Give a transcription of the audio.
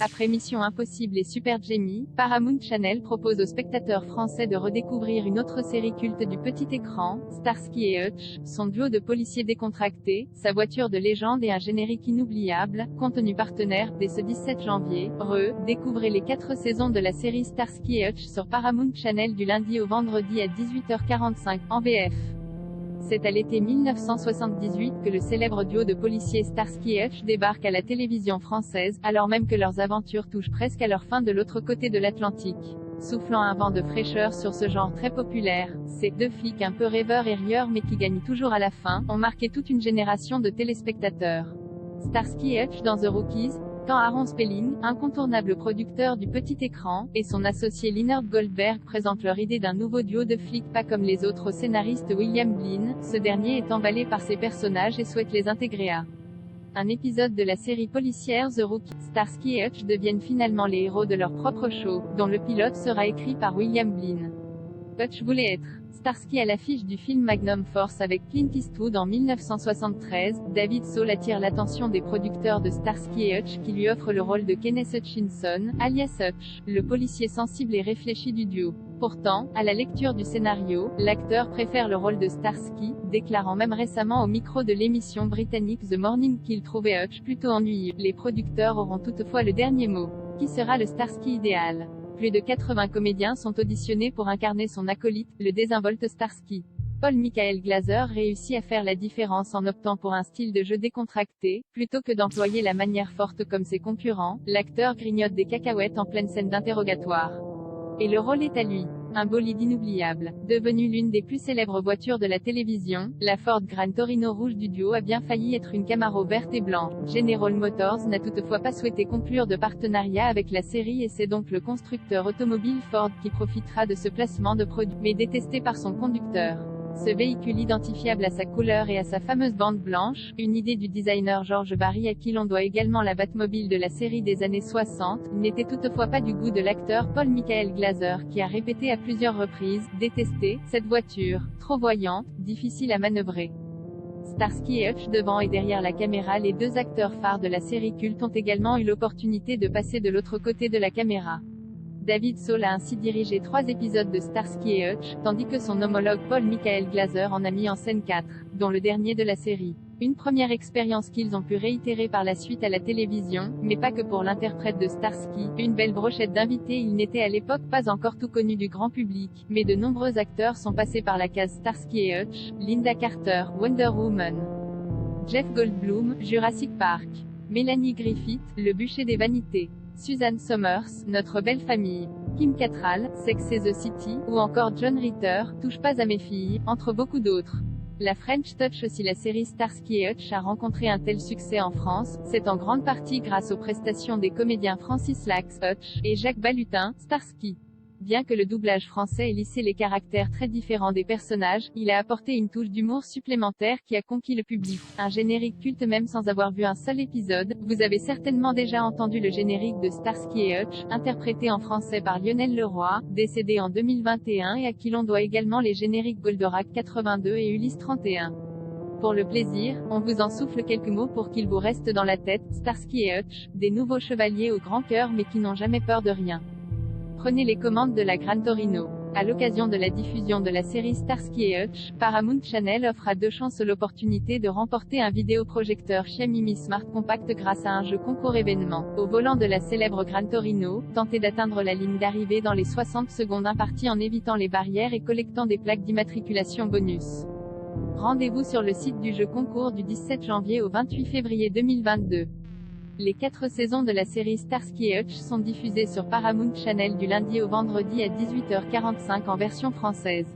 Après Mission Impossible et Super Jamie, Paramount Channel propose aux spectateurs français de redécouvrir une autre série culte du petit écran, Starsky et Hutch, son duo de policiers décontractés, sa voiture de légende et un générique inoubliable. Contenu partenaire, dès ce 17 janvier, découvrez les 4 saisons de la série Starsky et Hutch sur Paramount Channel du lundi au vendredi à 18h45, en VF. C'est à l'été 1978 que le célèbre duo de policiers Starsky et Hutch débarque à la télévision française, alors même que leurs aventures touchent presque à leur fin de l'autre côté de l'Atlantique. Soufflant un vent de fraîcheur sur ce genre très populaire, ces deux flics un peu rêveurs et rieurs mais qui gagnent toujours à la fin, ont marqué toute une génération de téléspectateurs. Starsky et Hutch dans The Rockies, quand Aaron Spelling, incontournable producteur du petit écran, et son associé Leonard Goldberg présentent leur idée d'un nouveau duo de flics pas comme les autres au scénariste William Blinn, ce dernier est emballé par ses personnages et souhaite les intégrer à un épisode de la série policière The Rookie. Starsky et Hutch deviennent finalement les héros de leur propre show, dont le pilote sera écrit par William Blinn. Hutch voulait être Starsky à l'affiche du film Magnum Force avec Clint Eastwood en 1973. David Soul attire l'attention des producteurs de Starsky et Hutch qui lui offrent le rôle de Kenneth Hutchinson, alias Hutch, le policier sensible et réfléchi du duo. Pourtant, à la lecture du scénario, l'acteur préfère le rôle de Starsky, déclarant même récemment au micro de l'émission britannique The Morning qu'il trouvait Hutch plutôt ennuyeux. Les producteurs auront toutefois le dernier mot. Qui sera le Starsky idéal ? Plus de 80 comédiens sont auditionnés pour incarner son acolyte, le désinvolte Starsky. Paul Michael Glaser réussit à faire la différence en optant pour un style de jeu décontracté, plutôt que d'employer la manière forte comme ses concurrents. L'acteur grignote des cacahuètes en pleine scène d'interrogatoire. Et le rôle est à lui. Un bolide inoubliable. Devenue l'une des plus célèbres voitures de la télévision, la Ford Gran Torino rouge du duo a bien failli être une Camaro verte et blanche. General Motors n'a toutefois pas souhaité conclure de partenariat avec la série et c'est donc le constructeur automobile Ford qui profitera de ce placement de produit, mais détesté par son conducteur. Ce véhicule identifiable à sa couleur et à sa fameuse bande blanche, une idée du designer George Barry à qui l'on doit également la Batmobile de la série des années 60, n'était toutefois pas du goût de l'acteur Paul Michael Glaser qui a répété à plusieurs reprises « Détester cette voiture, trop voyante, difficile à manœuvrer ». Starsky et Hutch devant et derrière la caméra. Les deux acteurs phares de la série culte ont également eu l'opportunité de passer de l'autre côté de la caméra. David Soul a ainsi dirigé 3 épisodes de Starsky et Hutch, tandis que son homologue Paul Michael Glaser en a mis en scène 4, dont le dernier de la série. Une première expérience qu'ils ont pu réitérer par la suite à la télévision, mais pas que pour l'interprète de Starsky. Une belle brochette d'invités. Il n'était à l'époque pas encore tout connu du grand public, mais de nombreux acteurs sont passés par la case Starsky et Hutch: Linda Carter, Wonder Woman, Jeff Goldblum, Jurassic Park, Mélanie Griffith, Le bûcher des vanités, Suzanne Somers, Notre belle famille, Kim Cattrall, Sex and the City, ou encore John Ritter, Touche pas à mes filles, entre beaucoup d'autres. La French Touch aussi. La série Starsky et Hutch a rencontré un tel succès en France, c'est en grande partie grâce aux prestations des comédiens Francis Lax, Hutch, et Jacques Balutin, Starsky. Bien que le doublage français ait lissé les caractères très différents des personnages, il a apporté une touche d'humour supplémentaire qui a conquis le public. Un générique culte même sans avoir vu un seul épisode. Vous avez certainement déjà entendu le générique de Starsky et Hutch, interprété en français par Lionel Leroy, décédé en 2021 et à qui l'on doit également les génériques Goldorak 82 et Ulysse 31. Pour le plaisir, on vous en souffle quelques mots pour qu'ils vous restent dans la tête. Starsky et Hutch, des nouveaux chevaliers au grand cœur mais qui n'ont jamais peur de rien. Prenez les commandes de la Gran Torino. À l'occasion de la diffusion de la série Starsky et Hutch, Paramount Channel offre à 2 chances l'opportunité de remporter un vidéoprojecteur Xiaomi Smart Compact grâce à un jeu concours événement. Au volant de la célèbre Gran Torino, tentez d'atteindre la ligne d'arrivée dans les 60 secondes imparties en évitant les barrières et collectant des plaques d'immatriculation bonus. Rendez-vous sur le site du jeu concours du 17 janvier au 28 février 2022. Les 4 saisons de la série Starsky et Hutch sont diffusées sur Paramount Channel du lundi au vendredi à 18h45 en version française.